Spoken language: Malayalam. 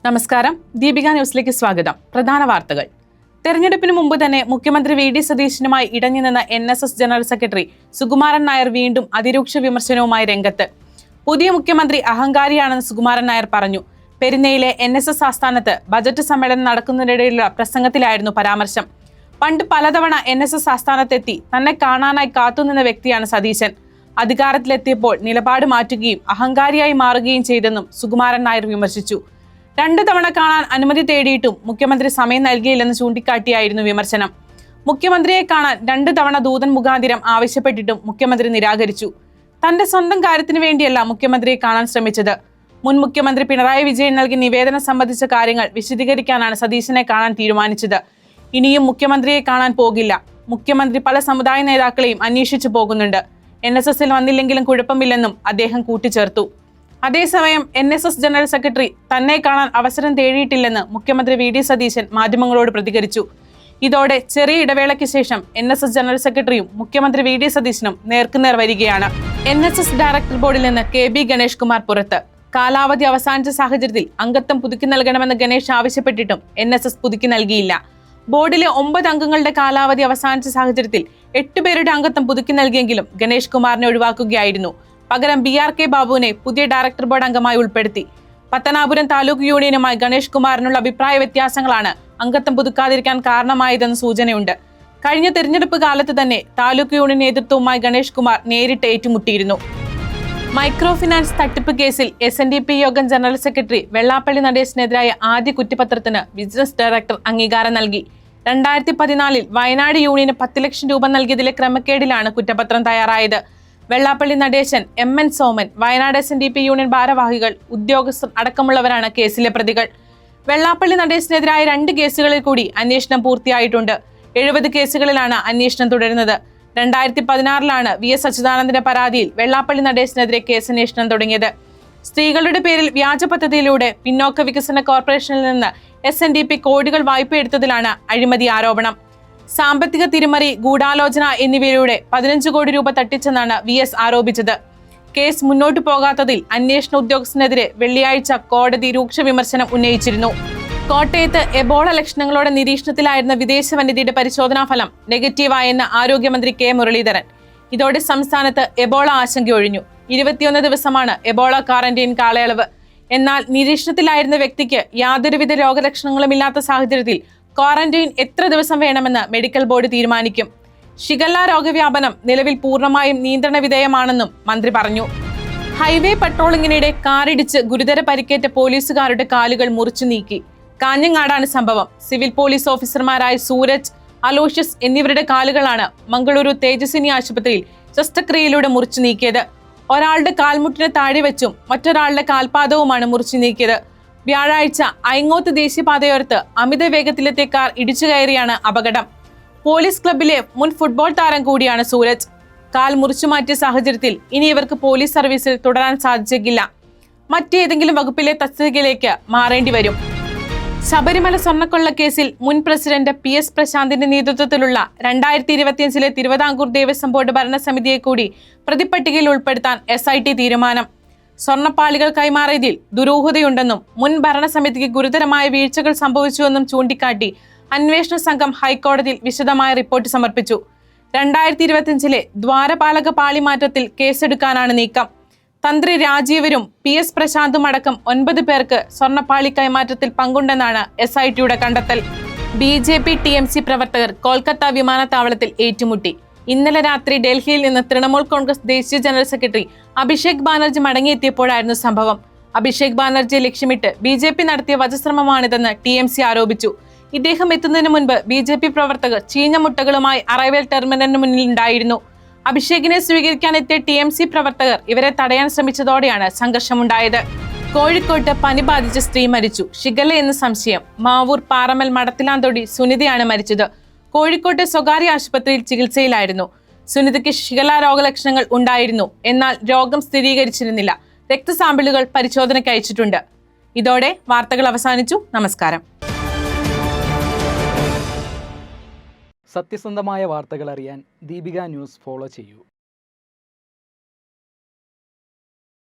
നമസ്കാരം. ദീപിക ന്യൂസിലേക്ക് സ്വാഗതം. പ്രധാന വാർത്തകൾ. തെരഞ്ഞെടുപ്പിന് മുമ്പ് തന്നെ മുഖ്യമന്ത്രി വി ഡി സതീശനുമായി ഇടഞ്ഞു നിന്ന NSS general secretary Sukumaran Nair വീണ്ടും അതിരൂക്ഷ വിമർശനവുമായി രംഗത്ത്. പുതിയ മുഖ്യമന്ത്രി അഹങ്കാരിയാണെന്ന് സുകുമാരൻ നായർ പറഞ്ഞു. പെരിന്നയിലെ NSS ആസ്ഥാനത്ത് ബജറ്റ് സമ്മേളനം നടക്കുന്നതിനിടയിലുള്ള പ്രസംഗത്തിലായിരുന്നു പരാമർശം. പണ്ട് പലതവണ NSS ആസ്ഥാനത്തെത്തി തന്നെ കാണാനായി കാത്തുനിന്ന വ്യക്തിയാണ് സതീശൻ. അധികാരത്തിലെത്തിയപ്പോൾ നിലപാട് മാറ്റുകയും അഹങ്കാരിയായി മാറുകയും ചെയ്തെന്നും സുകുമാരൻ നായർ വിമർശിച്ചു. 2 തവണ കാണാൻ അനുമതി തേടിയിട്ടും മുഖ്യമന്ത്രി സമയം നൽകിയില്ലെന്ന് ചൂണ്ടിക്കാട്ടിയായിരുന്നു വിമർശനം. മുഖ്യമന്ത്രിയെ കാണാൻ 2 തവണ ദൂതൻ മുഖാന്തിരം ആവശ്യപ്പെട്ടിട്ടും മുഖ്യമന്ത്രി നിരാകരിച്ചു. തന്റെ സ്വന്തം കാര്യത്തിന് വേണ്ടിയല്ല മുഖ്യമന്ത്രിയെ കാണാൻ ശ്രമിച്ചത്. മുൻ മുഖ്യമന്ത്രി പിണറായി വിജയൻ നൽകിയ നിവേദനം സംബന്ധിച്ച കാര്യങ്ങൾ വിശദീകരിക്കാനാണ് സതീശനെ കാണാൻ തീരുമാനിച്ചത്. ഇനിയും മുഖ്യമന്ത്രിയെ കാണാൻ പോകില്ല. മുഖ്യമന്ത്രി പല സമുദായ നേതാക്കളെയും അന്വേഷിച്ചു പോകുന്നുണ്ട്. NSSൽ വന്നില്ലെങ്കിലും കുഴപ്പമില്ലെന്നും അദ്ദേഹം കൂട്ടിച്ചേർത്തു. അതേസമയം NSS ജനറൽ സെക്രട്ടറി തന്നെ കാണാൻ അവസരം തേടിയിട്ടില്ലെന്ന് മുഖ്യമന്ത്രി വി ഡി സതീശൻ മാധ്യമങ്ങളോട് പ്രതികരിച്ചു. ഇതോടെ ചെറിയ ഇടവേളയ്ക്ക് ശേഷം NSS ജനറൽ സെക്രട്ടറിയും മുഖ്യമന്ത്രി വി ഡി സതീശനും നേർക്കുനേർ വരികയാണ്. NSS ഡയറക്ടർ ബോർഡിൽ നിന്ന് KB ഗണേഷ് കുമാർ പുറത്ത്. കാലാവധി അവസാനിച്ച സാഹചര്യത്തിൽ അംഗത്വം പുതുക്കി നൽകണമെന്ന് ഗണേഷ് ആവശ്യപ്പെട്ടിട്ടും NSS പുതുക്കി നൽകിയില്ല. ബോർഡിലെ 9 അംഗങ്ങളുടെ കാലാവധി അവസാനിച്ച സാഹചര്യത്തിൽ 8 പേരുടെ അംഗത്വം പുതുക്കി നൽകിയെങ്കിലും ഗണേഷ് കുമാറിനെ ഒഴിവാക്കുകയായിരുന്നു. പകരം BRK ബാബുവിനെ പുതിയ ഡയറക്ടർ ബോർഡ് അംഗമായി ഉൾപ്പെടുത്തി. പത്തനാപുരം താലൂക്ക് യൂണിയനുമായി ഗണേഷ് കുമാറിനുള്ള അഭിപ്രായ വ്യത്യാസങ്ങളാണ് അംഗത്വം പുതുക്കാതിരിക്കാൻ കാരണമായതെന്ന് സൂചനയുണ്ട്. കഴിഞ്ഞ തെരഞ്ഞെടുപ്പ് കാലത്ത് തന്നെ താലൂക്ക് യൂണിയൻ നേതൃത്വവുമായി ഗണേഷ് കുമാർ നേരിട്ട് ഏറ്റുമുട്ടിയിരുന്നു. മൈക്രോ ഫിനാൻസ് തട്ടിപ്പ് കേസിൽ SNDP യോഗം ജനറൽ സെക്രട്ടറി വെള്ളാപ്പള്ളി നടേശനെതിരായ ആദ്യ കുറ്റപത്രത്തിന് ബിസിനസ് ഡയറക്ടർ അംഗീകാരം നൽകി. 2014 വയനാട് യൂണിയന് 10 ലക്ഷം രൂപ നൽകിയതിലെ ക്രമക്കേടിലാണ് കുറ്റപത്രം തയ്യാറായത്. Vellappally Natesan, MN Soman, Wayanad SNDP union ഭാരവാഹികൾ, ഉദ്യോഗസ്ഥർ അടക്കമുള്ളവരാണ് കേസിലെ പ്രതികൾ. വെള്ളാപ്പള്ളി നടേശനെതിരായ 2 കേസുകളിൽ കൂടി അന്വേഷണം പൂർത്തിയായിട്ടുണ്ട്. 70 കേസുകളിലാണ് അന്വേഷണം തുടരുന്നത്. 2016 VS അച്യുതാനന്ദന്റെ പരാതിയിൽ വെള്ളാപ്പള്ളി നടേശനെതിരെ കേസന്വേഷണം തുടങ്ങിയത്. സ്ത്രീകളുടെ പേരിൽ വ്യാജ പദ്ധതിയിലൂടെ പിന്നോക്ക വികസന കോർപ്പറേഷനിൽ നിന്ന് SNDP കോടികൾ വായ്പയെടുത്തതിലാണ് അഴിമതി ആരോപണം. സാമ്പത്തിക തിരിമറി, ഗൂഢാലോചന എന്നിവയിലൂടെ 15 കോടി രൂപ തട്ടിച്ചെന്നാണ് VS ആരോപിച്ചത്. കേസ് മുന്നോട്ടു പോകാത്തതിൽ അന്വേഷണ ഉദ്യോഗസ്ഥനെതിരെ വെള്ളിയാഴ്ച കോടതി രൂക്ഷ വിമർശനം ഉന്നയിച്ചിരുന്നു. കോട്ടയത്ത് എബോള ലക്ഷണങ്ങളോടെ നിരീക്ഷണത്തിലായിരുന്ന വിദേശ വനിതയുടെ പരിശോധനാ ഫലം നെഗറ്റീവായെന്ന് ആരോഗ്യമന്ത്രി K മുരളീധരൻ. ഇതോടെ സംസ്ഥാനത്ത് എബോള ആശങ്കയൊഴിഞ്ഞു. 21 ദിവസമാണ് എബോള ക്വാറന്റൈൻ കാലയളവ്. എന്നാൽ നിരീക്ഷണത്തിലായിരുന്ന വ്യക്തിക്ക് യാതൊരുവിധ രോഗലക്ഷണങ്ങളുമില്ലാത്ത സാഹചര്യത്തിൽ ക്വാറന്റൈൻ എത്ര ദിവസം വേണമെന്ന് മെഡിക്കൽ ബോർഡ് തീരുമാനിക്കും. ഷിഗല്ല രോഗവ്യാപനം നിലവിൽ പൂർണ്ണമായും നിയന്ത്രണ വിധേയമാണെന്നും മന്ത്രി പറഞ്ഞു. ഹൈവേ പട്രോളിംഗിനിടെ കാറിടിച്ച് ഗുരുതര പരിക്കേറ്റ പോലീസുകാരുടെ കാലുകൾ മുറിച്ചു നീക്കി. കാഞ്ഞങ്ങാടാണ് സംഭവം. സിവിൽ പോലീസ് ഓഫീസർമാരായ സൂരജ്, അലോഷ്യസ് എന്നിവരുടെ കാലുകളാണ് മംഗളൂരു തേജസ്വിനി ആശുപത്രിയിൽ ശസ്ത്രക്രിയയിലൂടെ മുറിച്ചു നീക്കിയത്. ഒരാളുടെ കാൽമുട്ടിന് താഴെ വെച്ചും മറ്റൊരാളുടെ കാൽപാദവുമാണ് മുറിച്ചു നീക്കിയത്. വ്യാഴാഴ്ച ഐങ്ങോത്ത് ദേശീയപാതയോരത്ത് അമിത വേഗത്തിലെത്തിയ കാർ ഇടിച്ചു കയറിയാണ് അപകടം. പോലീസ് ക്ലബിലെ മുൻ ഫുട്ബോൾ താരം കൂടിയാണ് സൂരജ്. കാൽ മുറിച്ചു മാറ്റിയ സാഹചര്യത്തിൽ ഇനി ഇവർക്ക് പോലീസ് സർവീസിൽ തുടരാൻ സാധിച്ചേക്കില്ല. മറ്റേതെങ്കിലും വകുപ്പിലെ തസ്തികയിലേക്ക് മാറേണ്ടി വരും. ശബരിമല സ്വർണ്ണക്കൊള്ളക്കേസിൽ മുൻ പ്രസിഡന്റ് PS പ്രശാന്തിന്റെ നേതൃത്വത്തിലുള്ള 2025 തിരുവിതാംകൂർ ദേവസ്വം ബോർഡ് ഭരണസമിതിയെ കൂടി പ്രതിപട്ടികയിൽ ഉൾപ്പെടുത്താൻ SIT തീരുമാനം. സ്വർണ്ണപ്പാളികൾ കൈമാറിയതിൽ ദുരൂഹതയുണ്ടെന്നും മുൻ ഭരണസമിതിക്ക് ഗുരുതരമായ വീഴ്ചകൾ സംഭവിച്ചുവെന്നും ചൂണ്ടിക്കാട്ടി അന്വേഷണ സംഘം ഹൈക്കോടതിയിൽ വിശദമായ റിപ്പോർട്ട് സമർപ്പിച്ചു. 2025 ദ്വാരപാലക പാളിമാറ്റത്തിൽ കേസെടുക്കാനാണ് നീക്കം. തന്ത്രി രാജീവരും PS പ്രശാന്തും അടക്കം 9 പേർക്ക് സ്വർണ്ണപ്പാളി കൈമാറ്റത്തിൽ പങ്കുണ്ടെന്നാണ് SITയുടെ കണ്ടെത്തൽ. BJP TMC പ്രവർത്തകർ കൊൽക്കത്ത വിമാനത്താവളത്തിൽ ഏറ്റുമുട്ടി. ഇന്നലെ രാത്രി ഡൽഹിയിൽ നിന്ന് തൃണമൂൽ കോൺഗ്രസ് ദേശീയ ജനറൽ സെക്രട്ടറി അഭിഷേക് ബാനർജി മടങ്ങിയെത്തിയപ്പോഴായിരുന്നു സംഭവം. അഭിഷേക് ബാനർജിയെ ലക്ഷ്യമിട്ട് BJP നടത്തിയ വധശ്രമമാണിതെന്ന് TMC ആരോപിച്ചു. ഇദ്ദേഹം എത്തുന്നതിന് മുൻപ് BJP പ്രവർത്തകർ ചീഞ്ഞ മുട്ടകളുമായി അറൈവൽ ടെർമിനലിന് മുന്നിൽ ഉണ്ടായിരുന്നു. അഭിഷേകിനെ സ്വീകരിക്കാൻ എത്തിയ TMC പ്രവർത്തകർ ഇവരെ തടയാൻ ശ്രമിച്ചതോടെയാണ് സംഘർഷമുണ്ടായത്. കോഴിക്കോട്ട് പനി ബാധിച്ച സ്ത്രീ മരിച്ചു. ഷിഗല്ല എന്ന് സംശയം. മാവൂർ പാറമൽ മടത്തിലാന്തൊടി സുനിതയാണ് മരിച്ചത്. കോഴിക്കോട്ടെ സ്വകാര്യ ആശുപത്രിയിൽ ചികിത്സയിലായിരുന്നു. സുനിതയ്ക്ക് ഷിഗല്ല രോഗലക്ഷണങ്ങൾ ഉണ്ടായിരുന്നു. എന്നാൽ രോഗം സ്ഥിരീകരിച്ചിരുന്നില്ല. രക്തസാമ്പിളുകൾ പരിശോധനയ്ക്ക് അയച്ചിട്ടുണ്ട്. ഇതോടെ വാർത്തകൾ അവസാനിച്ചു. നമസ്കാരം. സത്യസന്ധമായ വാർത്തകൾ അറിയാൻ ദീപിക ന്യൂസ് ഫോളോ ചെയ്യൂ.